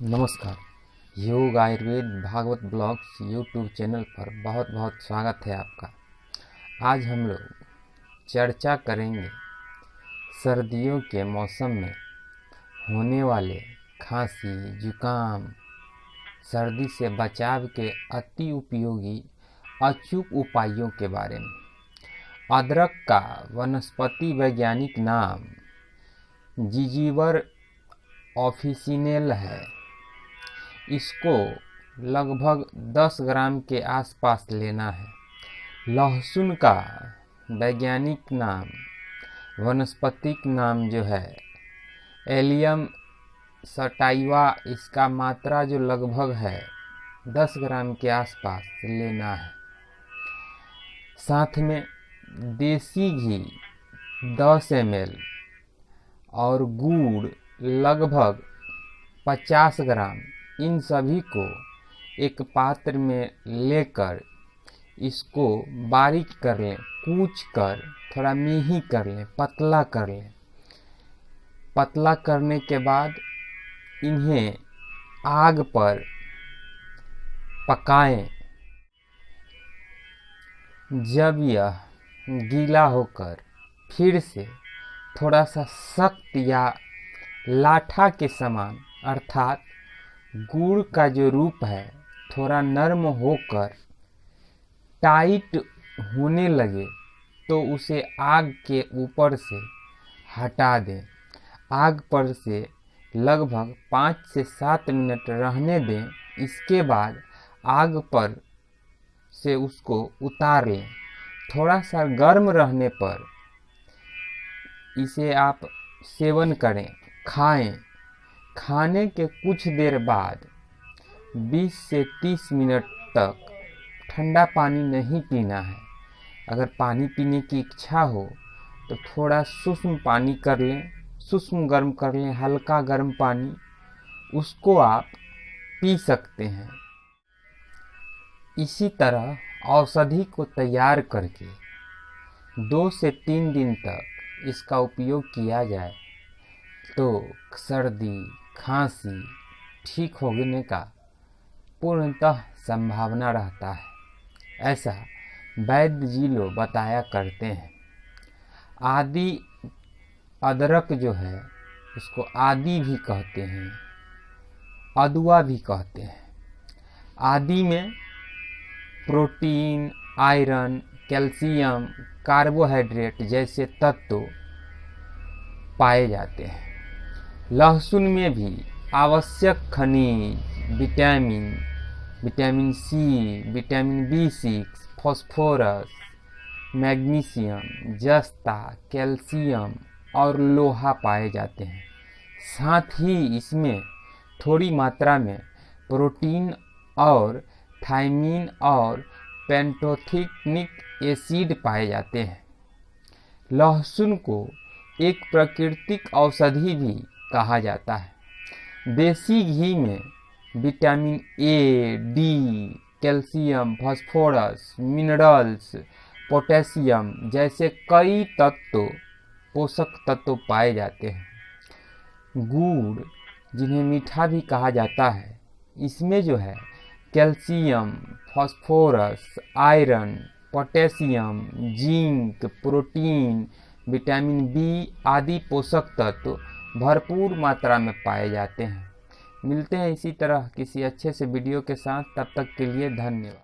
नमस्कार। Yog Ayurveda Bhagwat blogs YouTube channel पर बहुत बहुत स्वागत है आपका। आज हम लोग चर्चा करेंगे सर्दियों के मौसम में होने वाले खांसी, जुकाम, सर्दी से बचाव के अति उपयोगी अचूक उपायों के बारे में। अदरक का वनस्पति वैज्ञानिक नाम जिंजीबर ऑफिसिनेल है। इसको लगभग 10 ग्राम के आसपास लेना है। लहसुन का वैज्ञानिक नाम, वनस्पतिक नाम जो है एलियम सटाइवा, इसका मात्रा जो लगभग है 10 ग्राम के आसपास लेना है। साथ में देसी घी 10 ml और गुड़ लगभग 50 ग्राम, इन सभी को एक पात्र में लेकर इसको बारीक कर लें, कूच कर थोड़ा मिही कर लें, पतला कर लें। पतला करने के बाद इन्हें आग पर पकाएं। जब यह गीला होकर फिर से थोड़ा सा सख्त या लाठा के समान अर्थात गुड़ का जो रूप है थोड़ा नरम होकर टाइट होने लगे तो उसे आग के ऊपर से हटा दें। आग पर से लगभग 5 से 7 मिनट रहने दें। इसके बाद आग पर से उसको उतार लें। थोड़ा सा गर्म रहने पर इसे आप सेवन करें, खाएं। खाने के कुछ देर बाद 20 से 30 मिनट तक ठंडा पानी नहीं पीना है। अगर पानी पीने की इच्छा हो तो थोड़ा सूक्ष्म पानी कर लें, सूक्ष्म गर्म कर लें, हल्का गर्म पानी, उसको आप पी सकते हैं। इसी तरह औषधि को तैयार करके 2 से 3 दिन तक इसका उपयोग किया जाए तो सर्दी, खांसी ठीक होने का पूर्णतः संभावना रहता है, ऐसा वैद्य जी लोग बताया करते हैं। आदि अदरक जो है उसको आदि भी कहते हैं, अदुआ भी कहते हैं। आदि में प्रोटीन, आयरन, कैल्शियम, कार्बोहाइड्रेट जैसे तत्व पाए जाते हैं। लहसुन में भी आवश्यक खनिज, vitamin C, vitamin B6, phosphorus, magnesium, जस्ता, कैल्शियम और लोहा पाए जाते हैं। साथ ही इसमें थोड़ी मात्रा में प्रोटीन और थायमीन और पैंटोथेनिक एसिड पाए जाते हैं। लहसुन को एक प्राकृतिक औषधि भी कहा जाता है। देसी घी में vitamin A, D, calcium, phosphorus, minerals, potassium जैसे कई पोषक तत्व पाए जाते हैं। गुड़, जिन्हें मीठा भी कहा जाता है, इसमें जो है calcium, phosphorus, iron, potassium, zinc, protein, vitamin B आदि पोषक तत्व भरपूर मात्रा में पाए जाते हैं। मिलते हैं इसी तरह किसी अच्छे से वीडियो के साथ। तब तक के लिए धन्यवाद।